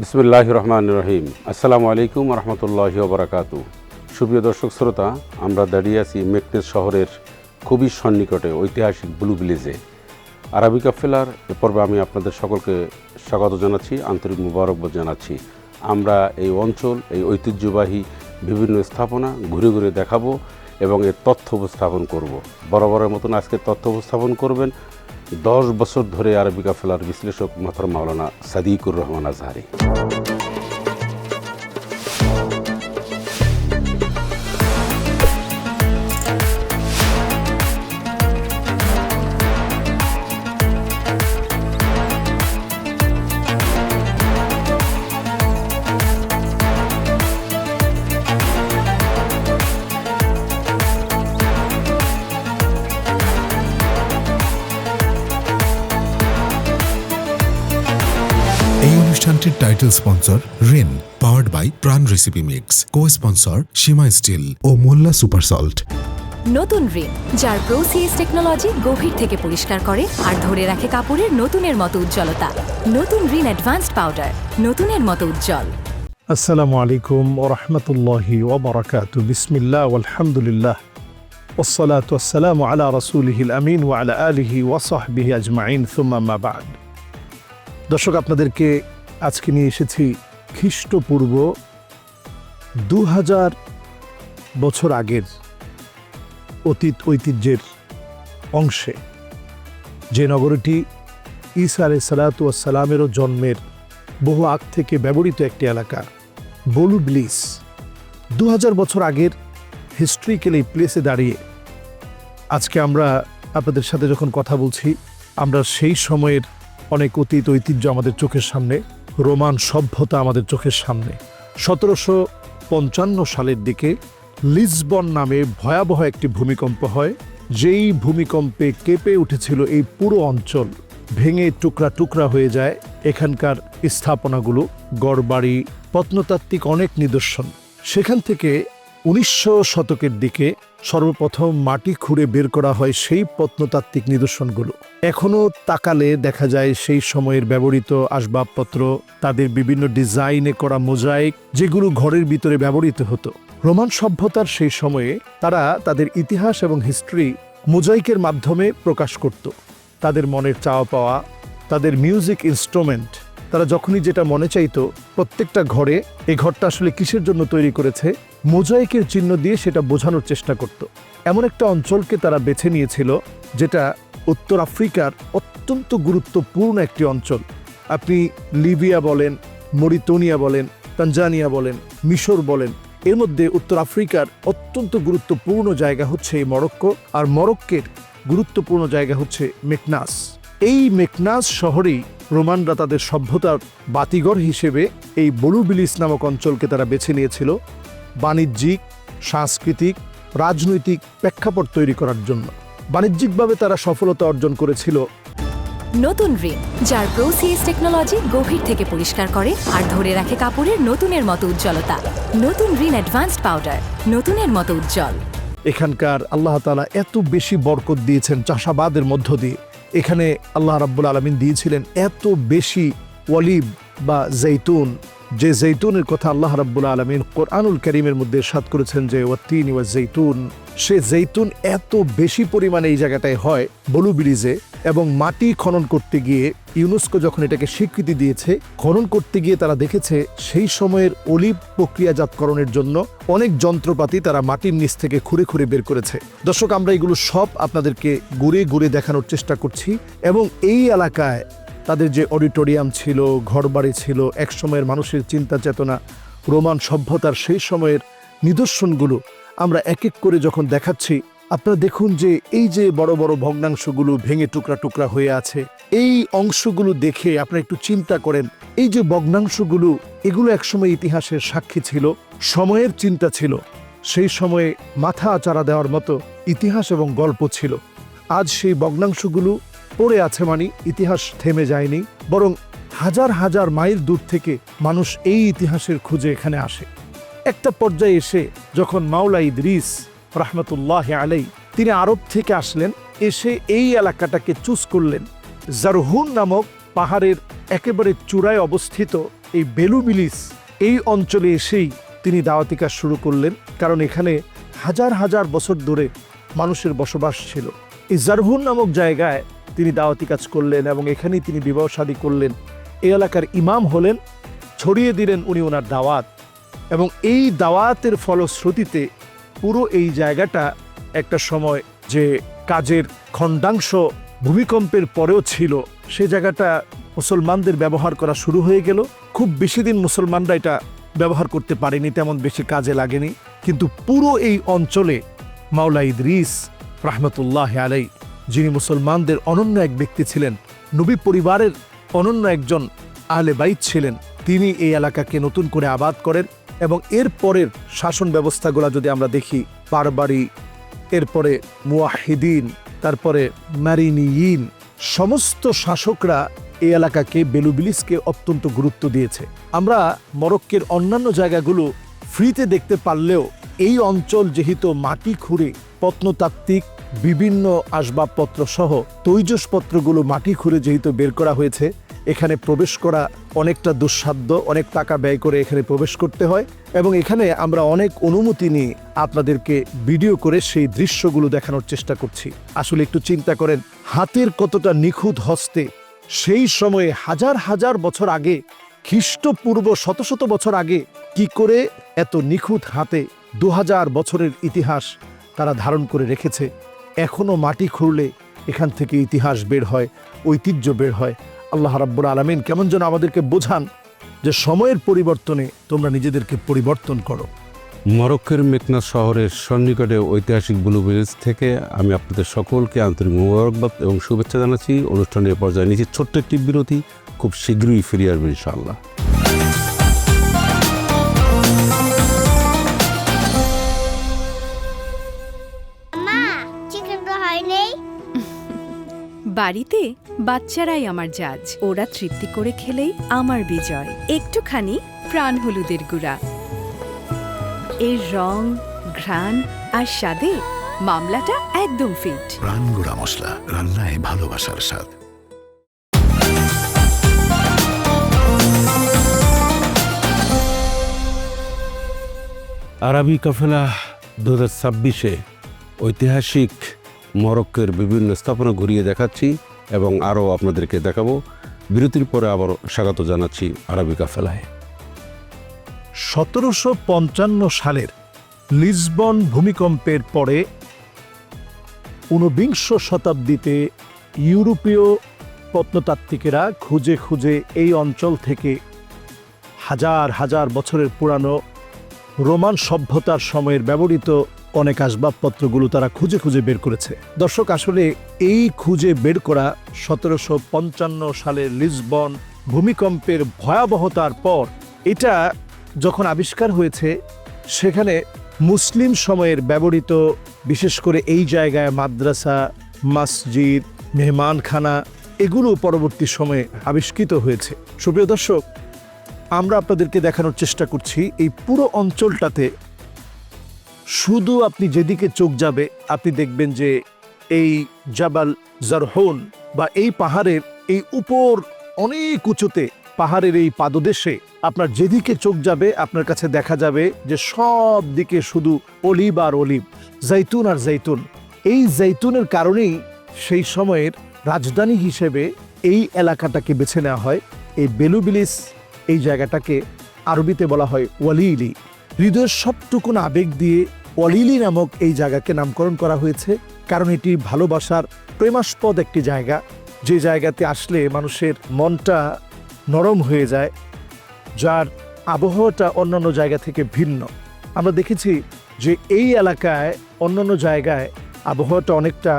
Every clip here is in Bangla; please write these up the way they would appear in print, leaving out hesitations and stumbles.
বিসমিল্লাহির রহমানির রহিম। আসসালামু আলাইকুম রহমতুল্লাহি ওয়া বারাকাতুহু। সুপ্রিয় দর্শক শ্রোতা, আমরা দাঁড়িয়ে আছি মেকনেস শহরের খুবই সন্নিকটে ঐতিহাসিক ব্লু ভিলেজে। আরবি কাফেলার এ পর্বে আমি আপনাদের সকলকে স্বাগত জানাচ্ছি, আন্তরিক মুবারকবাদ জানাচ্ছি। আমরা এই অঞ্চল, এই ঐতিহ্যবাহী বিভিন্ন স্থাপনা ঘুরে ঘুরে দেখাবো এবং এর তথ্য উপস্থাপন করব। বরাবরের মতন আজকে তথ্য উপস্থাপন করবেন 10 বছর ধরে আরবি কাফেলার বিশ্লেষক মোহতারাম মাওলানা সাদিকুর রহমান আজহারি। অনুষ্ঠানটির title sponsor Rin, powered by Pran recipe mix, co sponsor Seema steel ও মোল্লা সুপার সল্ট। নতুন রিন, যার প্রোসিএস টেকনোলজি গভীর থেকে পরিষ্কার করে আর ধরে রাখে কাপড়ের নতুনের মতো উজ্জ্বলতা। নতুন রিন অ্যাডভান্সড পাউডার, নতুনের মতো উজ্জ্বল। আসসালামু আলাইকুম ওয়া রাহমাতুল্লাহি ওয়া বারাকাতুহু। বিসমিল্লাহ ওয়ালহামদুলিল্লাহ ওয়াসসালাতু ওয়াসসালামু আলা রাসূলিহিল আমিন ওয়া আলা আলিহি ওয়া সাহবিহি আজমাইন, সুম্মা মা বা'দ। দর্শক, আপনাদেরকে আজকে নিয়ে এসেছি খ্রিস্টপূর্ব 2000 বছর আগের অতীত ঐতিহ্যের অংশে, যে নগরীটি ঈসা আলাইহিস সালাতু ওয়াস সালামেরও জন্মের বহু আগ থেকে ব্যবহৃত একটি এলাকা, ব্লু ভিলেজ। 2000 বছর আগের হিস্ট্রিক্যাল এই প্লেসে দাঁড়িয়ে আজকে আমরা আপনাদের সাথে যখন কথা বলছি, আমরা সেই সময়ের অনেক অতীত ঐতিহ্য আমাদের চোখের সামনে, রোমান সভ্যতা আমাদের চোখের সামনে। 1755 সালের দিকে লিসবন নামে ভয়াবহ একটি ভূমিকম্প হয়, যেই ভূমিকম্পে কেঁপে উঠেছিল এই পুরো অঞ্চল, ভেঙে টুকরা টুকরা হয়ে যায় এখানকার স্থাপনাগুলো, গড়বাড়ি, প্রত্নতাত্ত্বিক অনেক নিদর্শন। সেখান থেকে 1900 শতকের দিকে সর্বপ্রথম মাটি খুঁড়ে বের করা হয় সেই প্রত্নতাত্ত্বিক নিদর্শনগুলো। এখনও তাকালে দেখা যায় সেই সময়ের ব্যবহৃত আসবাবপত্র, তাদের বিভিন্ন ডিজাইনে করা মোজাইক, যেগুলো ঘরের ভিতরে ব্যবহৃত হতো। রোমান সভ্যতার সেই সময়ে তারা তাদের ইতিহাস এবং হিস্ট্রি মোজাইকের মাধ্যমে প্রকাশ করত। তাদের মনের চাওয়া পাওয়া, তাদের মিউজিক ইনস্ট্রুমেন্ট, তারা যখনই যেটা মনে চাইতো, প্রত্যেকটা ঘরে এই ঘরটা আসলে কিসের জন্য তৈরি করেছে, মোজাইকের চিহ্ন দিয়ে সেটা বোঝানোর চেষ্টা করত। এমন একটা অঞ্চলকে তারা বেছে নিয়েছিল যেটা উত্তর আফ্রিকার অত্যন্ত গুরুত্বপূর্ণ একটি অঞ্চল। আপনি লিবিয়া বলেন, মরিতানিয়া বলেন, তানজানিয়া বলেন, মিশর বলেন, এর মধ্যে উত্তর আফ্রিকার অত্যন্ত গুরুত্বপূর্ণ জায়গা হচ্ছে এই মরক্কো, আর মরক্কের গুরুত্বপূর্ণ জায়গা হচ্ছে মেকনাস। এই মেকনাস শহরেই রোমানরা তাদের সভ্যতার বাতিঘর হিসেবে এই ব্লু ভিলেজ নামক অঞ্চলকে তারা বেছে নিয়েছিল বাণিজ্যিক, সাংস্কৃতিক, রাজনৈতিক প্রেক্ষাপট তৈরি করার জন্য। বাণিজ্যিকভাবে তারা সফলতা অর্জন করেছিল। নতুন রিন, যার প্রোসিএস টেকনোলজি গভীর থেকে পরিষ্কার করে আর ধরে রাখে কাপড়ের নতুনের মতো উজ্জ্বলতা। নতুন রিন অ্যাডভান্সড পাউডার, নতুনের মতো উজ্জ্বল। এখানকার আল্লাহ তাআলা এত বেশি বরকত দিয়েছেন চাষাবাদের মধ্য দিয়ে। এখানে আল্লাহ রাব্বুল আলামিন দিয়েছিলেন এত বেশি অলিভ বা জৈতুন, যে জৈতুনের কথা আল্লাহ রাব্বুল আলামিন কোরআনুল কারীমের মধ্যে ইরশাদ করেছেন যে ওয়াত্তিনি ওয়াজ জৈতুন, সে জৈতুন এত বেশি পরিমাণে এই জায়গাটায় হয় ব্লু ব্রিজে, এবং মাটি খনন করতে গিয়ে ইউনেস্কো যখন এটাকে স্বীকৃতি দিয়েছে, খনন করতে গিয়ে তারা দেখেছে সেই সময়ের অলিভ প্রক্রিয়াজাতকরণের জন্য অনেক যন্ত্রপাতি তারা মাটির নিচ থেকে খুঁড়ে খুঁড়ে বের করেছে। দর্শক, আমরা এগুলো সব আপনাদেরকে ঘুরে ঘুরে দেখানোর চেষ্টা করছি, এবং এই এলাকায় তাদের যে অডিটোরিয়াম ছিল, ঘরবাড়ি ছিল, এক সময়ের মানুষের চিন্তা চেতনা, রোমান সভ্যতার সেই সময়ের নিদর্শনগুলো আমরা এক এক করে যখন দেখাচ্ছি, আপনারা দেখুন যে এই যে বড় বড় ভগ্নাংশগুলো ভেঙে টুকরা টুকরা হয়ে আছে, এই অংশগুলো দেখে আপনারা একটু চিন্তা করেন, এই যে ভগ্নাংশগুলো, এগুলো একসময় ইতিহাসের সাক্ষী ছিল, সময়ের চিন্তা ছিল, সেই সময়ে মাথা আচারা দেওয়ার মতো ইতিহাস এবং গল্প ছিল। আজ সেই ভগ্নাংশগুলো পড়ে আছে, মানে ইতিহাস থেমে যায়নি, বরং হাজার হাজার মাইল দূর থেকে মানুষ এই ইতিহাসের খুঁজে এখানে আসে। একটা পর্যায়ে এসে যখন মাওলা ইদ্রিস রাহমাতুল্লাহ আলাই তিনি আরব থেকে আসলেন, এসে এই এলাকাটাকে চুজ করলেন। জারহুন নামক পাহাড়ের একেবারে চূড়ায় অবস্থিত এই বেলুবিলিস, এই অঞ্চলে এসেই তিনি দাওয়াতি কাজ শুরু করলেন, কারণ এখানে হাজার হাজার বছর ধরে মানুষের বসবাস ছিল। এই জারহুন নামক জায়গায় তিনি দাওয়াতি কাজ করলেন এবং এখানেই তিনি বিবাহ শাদী করলেন। এই এলাকার ইমাম হলেন, ছড়িয়ে দিলেন উনি ওনার দাওয়াত, এবং এই দাওয়াতের ফলশ্রুতিতে পুরো এই জায়গাটা একটা সময় যে কাজের খণ্ডাংশ ভূমিকম্পের পরেও ছিল, সে জায়গাটা মুসলমানদের ব্যবহার করা শুরু হয়ে গেল। খুব বেশি দিন মুসলমানরা এটা ব্যবহার করতে পারেনি, তেমন বেশি কাজে লাগেনি, কিন্তু পুরো এই অঞ্চলে মাওলা ইদ্রিস রাহমাতুল্লাহ আলাই, যিনি মুসলমানদের অনন্য এক ব্যক্তি ছিলেন, নবী পরিবারের অনন্য একজন আহলে বাইত ছিলেন, তিনি এই এলাকাকে নতুন করে আবাদ করেন। এবং এর পরের শাসন ব্যবস্থাগুলো যদি আমরা দেখি, বারবারি, এরপরে মুয়াহিদিন, তারপরে মারিনিয়িন, সমস্ত শাসকরা এই এলাকাকে, বেলুবিলিসকে অত্যন্ত গুরুত্ব দিয়েছে। আমরা মরক্কোর অন্যান্য জায়গাগুলো ফ্রিতে দেখতে পারলেও এই অঞ্চল যেহেতু মাটি খুঁড়ে প্রত্নতাত্ত্বিক বিভিন্ন আসবাবপত্র সহ তৈজসপত্রগুলো মাটি খুঁড়ে যেহেতু বের করা হয়েছে, এখানে প্রবেশ করা অনেকটা দুঃসাধ্য, অনেক টাকা ব্যয় করে এখানে প্রবেশ করতে হয়, এবং এখানে আমরা অনেক অনুমতি নিয়ে আপনাদেরকে ভিডিও করে সেই দৃশ্যগুলো দেখানোর চেষ্টা করছি। আসলে একটু চিন্তা করেন, হাতের কতটা নিখুঁত হস্তে সেই সময়ে হাজার হাজার বছর আগে, খ্রিস্টপূর্ব শত শত বছর আগে, কি করে এত নিখুঁত হাতে 2000 বছরের ইতিহাস তারা ধারণ করে রেখেছে। এখনো মাটি খুঁড়লে এখান থেকে ইতিহাস বের হয়, ঐতিহ্য বের হয়। আল্লাহ রাব্বুল আলামিন কেমন যেন আমাদেরকে বোঝান যে সময়ের পরিবর্তনে তোমরা নিজেদেরকে পরিবর্তন করো। মরক্কোর মেকনাস শহরের সন্নিকটে ঐতিহাসিক ব্লু ভিলেজ থেকে আমি আপনাদের সকলকে আন্তরিক মোবারকবাদ এবং শুভেচ্ছা জানাচ্ছি। অনুষ্ঠানের পর্যায়ে নিচে ছোট্ট একটি বিরতি, খুব শীঘ্রই ফিরে আসবে ইনশাআল্লাহ। বাড়িতে বাচ্চারাই আমার জাজ, ওরা তৃপ্তি করে খেলেই আমার বিজয়। একটুখানি প্রাণ হলুদের গুঁড়া, এর রং, ঘ্রাণ আর স্বাদে মামলাটা একদম ফিট। প্রাণ গুঁড়া মশলা, রান্নায় ভালোবাসার স্বাদ। আরবি কাফেলা 2026-এ ঐতিহাসিক মরক্কোর বিভিন্ন স্থাপনা ঘুরিয়ে দেখাচ্ছি এবং আরও আপনাদেরকে দেখাবো। বিরতির পরে আবার স্বাগত জানাচ্ছি আরবি কাফেলায়। 1755 সালের লিসবন ভূমিকম্পের পরে 19 শতাব্দীতে ইউরোপীয় প্রত্নতাত্ত্বিকেরা খুঁজে খুঁজে এই অঞ্চল থেকে হাজার হাজার বছরের পুরানো রোমান সভ্যতার সময়ের ব্যবহৃত অনেক আসবাবপত্রগুলো তারা খুঁজে খুঁজে বের করেছে। দর্শক, আসলে এই খুঁজে বের করা 1755 সালের লিসবন ভূমিকম্পের ভয়াবহতার পর এটা যখন আবিষ্কার হয়েছে, সেখানে মুসলিম সময়ের ব্যবহৃত, বিশেষ করে এই জায়গায় মাদ্রাসা, মসজিদ, মেহমানখানা, এগুলো পরবর্তী সময়ে আবিষ্কৃত হয়েছে। সুপ্রিয় দর্শক, আমরা আপনাদেরকে দেখানোর চেষ্টা করছি এই পুরো অঞ্চলটাতে শুধু আপনি যেদিকে চোখ যাবে আপনি দেখবেন যে এই জাবাল জারহুন বা এই পাহাড়ের এই উপর অনেক উঁচুতে পাহাড়ের এই পাদদেশে আপনার যেদিকে চোখ যাবে আপনার কাছে দেখা যাবে যে সব দিকে শুধু অলিভ আর অলিভ, জৈতুন আর জৈতুন। এই জৈতুনের কারণেই সেই সময়ের রাজধানী হিসেবে এই এলাকাটাকে বেছে নেওয়া হয়। এই বেলুবিলিস এই জায়গাটাকে আরবিতে বলা হয় ওয়ালিলি। হৃদয়ের সবটুকুন আবেগ দিয়ে ওয়ালিলি নামক এই জায়গাকে নামকরণ করা হয়েছে, কারণ এটি ভালোবাসার প্রেমাস্পদ একটি জায়গা, যে জায়গাতে আসলে মানুষের মনটা নরম হয়ে যায়, যার আবহাওয়াটা অন্যান্য জায়গা থেকে ভিন্ন। আমরা দেখেছি যে এই এলাকায় অন্যান্য জায়গায় আবহাওয়াটা অনেকটা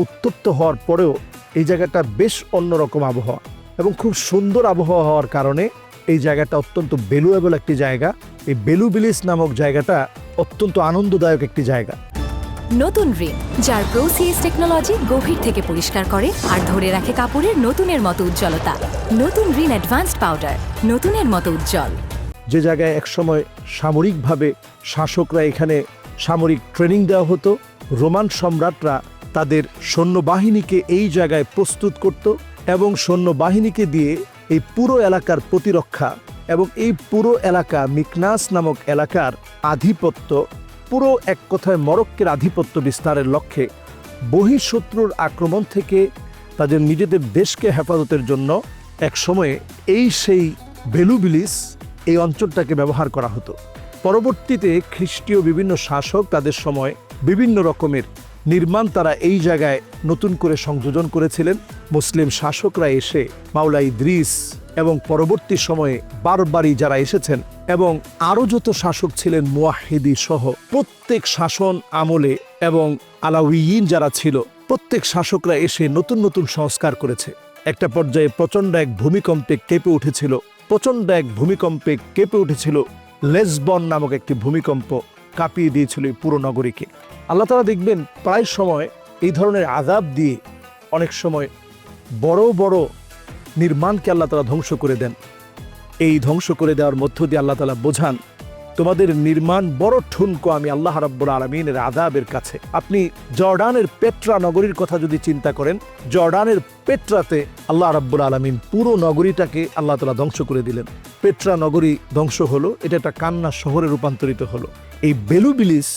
উত্তপ্ত হওয়ার পরেও এই জায়গাটা বেশ অন্যরকম আবহাওয়া এবং খুব সুন্দর আবহাওয়া হওয়ার কারণে এই জায়গাটা অত্যন্ত ভ্যালুয়েবল একটি জায়গা। এই বেলুবিলিস নামক জায়গাটা অত্যন্ত আনন্দদায়ক একটি জায়গা। নতুন রিন, যার প্রোসিএস টেকনোলজি গভীর থেকে পরিষ্কার করে আর ধরে রাখে কাপড়ের নতুনের মতো উজ্জ্বলতা। নতুন রিন অ্যাডভান্সড পাউডার, নতুনের মতো উজ্জ্বল। যে জায়গায় একসময় সামরিকভাবে শাসকরা এখানে সামরিক ট্রেনিং দেওয়া হতো, রোমান সম্রাটরা তাদের সৈন্যবাহিনীকে এই জায়গায় প্রস্তুত করত এবং সৈন্যবাহিনীকে দিয়ে এই পুরো এলাকার প্রতিরক্ষা এবং এই পুরো এলাকা মিকনাস নামক এলাকার আধিপত্য, পুরো এক কথায় মরক্কের আধিপত্য বিস্তারের লক্ষ্যে বহিঃশত্রুর আক্রমণ থেকে তাদের নিজেদের দেশকে হেফাজতের জন্য এক সময়ে সেই বেলুবিলিস এই অঞ্চলটাকে ব্যবহার করা হতো। পরবর্তীতে খ্রিস্টীয় বিভিন্ন শাসক তাদের সময় বিভিন্ন রকমের নির্মাণ তারা এই জায়গায় নতুন করে সংযোজন করেছিলেন। মুসলিম শাসকরা এসে মাওলা ইদ্রিস এবং পরবর্তী সময়ে বারবারই যারা এসেছেন এবং আরও যত শাসক ছিলেন মুয়াহিদি সহ প্রত্যেক শাসন আমলে এবং আলাউইয়িন যারা ছিল প্রত্যেক শাসকরা এসে নতুন নতুন সংস্কার করেছে। একটা পর্যায়ে প্রচণ্ড এক ভূমিকম্পে কেঁপে উঠেছিল লেসবন নামক একটি ভূমিকম্প কাঁপিয়ে দিয়েছিল এই পুরো নগরীকে। আল্লাহ তাআলা দেখবেন প্রায় সময় এই ধরনের আযাব দিয়ে অনেক সময় বড় বড় নির্মাণকে আল্লাহ তাআলা ধ্বংস করে দেন। এই ধ্বংস করে দেওয়ার মধ্য দিয়ে আল্লাহ তাআলা বোঝান তোমাদের নির্মাণ বড় ঠুনকো আমি আল্লাহ রাব্বুল আলামিনের আযাবের কাছে। আপনি জর্ডানের পেট্রা নগরীর কথা যদি চিন্তা করেন, জর্ডানের পেট্রাতে আল্লাহ রাব্বুল আলামিন পুরো নগরীটাকে আল্লাহ তাআলা ধ্বংস করে দিলেন। পেট্রা নগরী ধ্বংস হলো, এটা একটা কান্না শহরে রূপান্তরিত হলো। এই বেলুবিলিস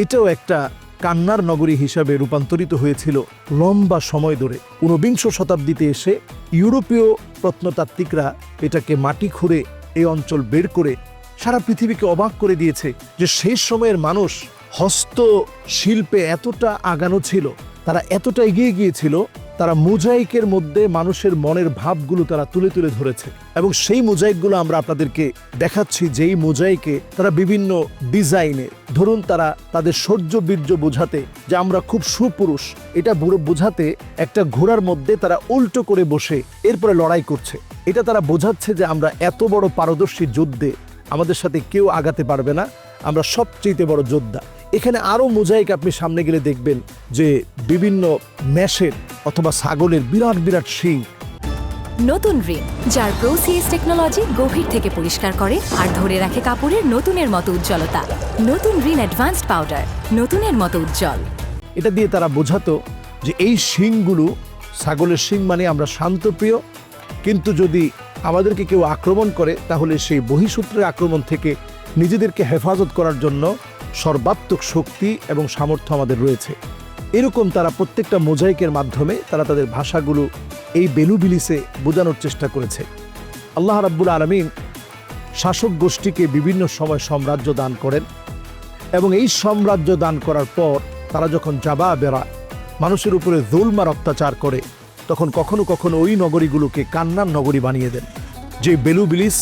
এটাও একটা কান্নার নগরী হিসাবে রূপান্তরিত হয়েছিল লম্বা সময় ধরে। ঊনবিংশ শতাব্দীতে এসে ইউরোপীয় প্রত্নতাত্ত্বিকরা এটাকে মাটি খুঁড়ে এই অঞ্চল বের করে সারা পৃথিবীকে অবাক করে দিয়েছে যে সেই সময়ের মানুষ হস্তশিল্পে এতটা আগানো ছিল, তারা এতটা এগিয়ে গিয়েছিল, তারা মোজাইকের মধ্যে মানুষের মনের ভাবগুলো তারা তুলে তুলে ধরেছে এবং সেই মোজাইকগুলো আমরা আপনাদেরকে দেখাচ্ছি। যেই মোজাইকে তারা বিভিন্ন ডিজাইনে, ধরুন তারা তাদের শৌর্য বীর্য বোঝাতে যে আমরা খুব সুপুরুষ, এটা বোঝাতে একটা ঘোড়ার মধ্যে তারা উল্টো করে বসে এরপরে লড়াই করছে। এটা তারা বোঝাচ্ছে যে আমরা এত বড় পারদর্শী যুদ্ধে আমাদের সাথে কেউ আগাতে পারবে না, আমরা সবচেয়ে বড় যোদ্ধা। এখানে আরও মোজাইক আপনি সামনে গেলে দেখবেন যে বিভিন্ন মেষের অথবা ছাগলের বিরাট বিরাট শিং। নতুন রিন, যার প্রোসিএস টেকনোলজি গভীর থেকে পরিষ্কার করে আর ধরে রাখে কাপড়ের নতুনের মতো উজ্জ্বলতা। নতুন রিন অ্যাডভান্সড পাউডার, নতুনের মতো উজ্জ্বল। এটা দিয়ে তারা বোঝাতো যে এই শিংগুলো, ছাগলের শিং মানে আমরা শান্তপ্রিয়, কিন্তু যদি আমাদেরকে কেউ আক্রমণ করে তাহলে সেই বহিঃশত্রুর আক্রমণ থেকে নিজেদেরকে হেফাজত করার জন্য সর্বাত্মক শক্তি এবং সামর্থ্য আমাদের রয়েছে। এরকম তারা প্রত্যেকটা মোজাইকের মাধ্যমে তারা তাদের ভাষাগুলো এই বেলুবিলিসে বোঝানোর চেষ্টা করেছে। আল্লাহ রাব্বুল আলামিন শাসক গোষ্ঠীকে বিভিন্ন সময় সাম্রাজ্য দান করেন এবং এই সাম্রাজ্য দান করার পর তারা যখন জাবাবেরা মানুষের উপরে জুলমার অত্যাচার করে তখন কখনো কখনো ওই নগরীগুলোকে কান্নার নগরী বানিয়ে দেন। যে বেলুবিলিস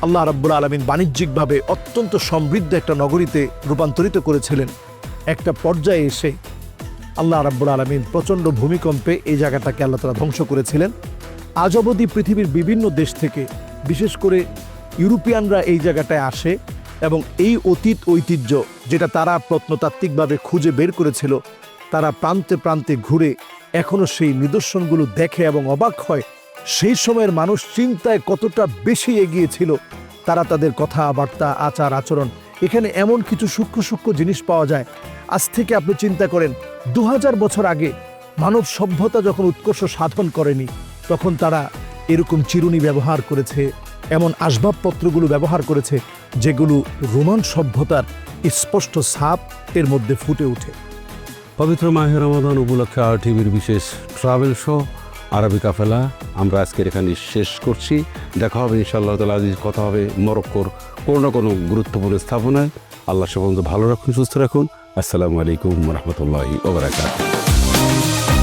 আল্লাহ রাব্বুল আলামিন বাণিজ্যিকভাবে অত্যন্ত সমৃদ্ধ একটা নগরীতে রূপান্তরিত করেছিলেন, একটা পর্যায়ে এসে আল্লাহ রাব্বুল আলামিন প্রচণ্ড ভূমিকম্পে এই জায়গাটাকে আল্লাহ তাআলা ধ্বংস করেছিলেন। আজ অবধি পৃথিবীর বিভিন্ন দেশ থেকে, বিশেষ করে ইউরোপিয়ানরা এই জায়গাটায় আসে এবং এই অতীত ঐতিহ্য যেটা তারা প্রত্নতাত্ত্বিকভাবে খুঁজে বের করেছিল, তারা প্রান্তে প্রান্তে ঘুরে এখনও সেই নিদর্শনগুলো দেখে এবং অবাক হয় সেই সময়ের মানুষ চিন্তায় কতটা বেশি এগিয়ে ছিল। তারা তাদের কথাবার্তা, আচার আচরণ, এখানে এমন কিছু সূক্ষ্ম সূক্ষ্ম জিনিস পাওয়া যায়। আজ থেকে আপনি চিন্তা করেন 2000 বছর আগে মানব সভ্যতা যখন উৎকর্ষ সাধন করেনি তখন তারা এরকম চিরুনি ব্যবহার করেছে, এমন আসবাবপত্রগুলো ব্যবহার করেছে যেগুলো রোমান সভ্যতার স্পষ্ট ছাপ এর মধ্যে ফুটে ওঠে। পবিত্র মাহে রমাদান উপলক্ষে আর টিভির বিশেষ ট্রাভেল শো আরবি কাফেলা আমরা আজকের এখানে শেষ করছি। দেখা হবে ইনশাআল্লাহ তাআলা, আজ কথা হবে মরক্কোর কোনো না কোনো গুরুত্বপূর্ণ স্থাপনায়। আল্লাহ সে পর্যন্ত ভালো রাখুন, সুস্থ রাখুন। আসসালামু আলাইকুম রহমতুল্লাহি ওয়া বারাকাতুহু।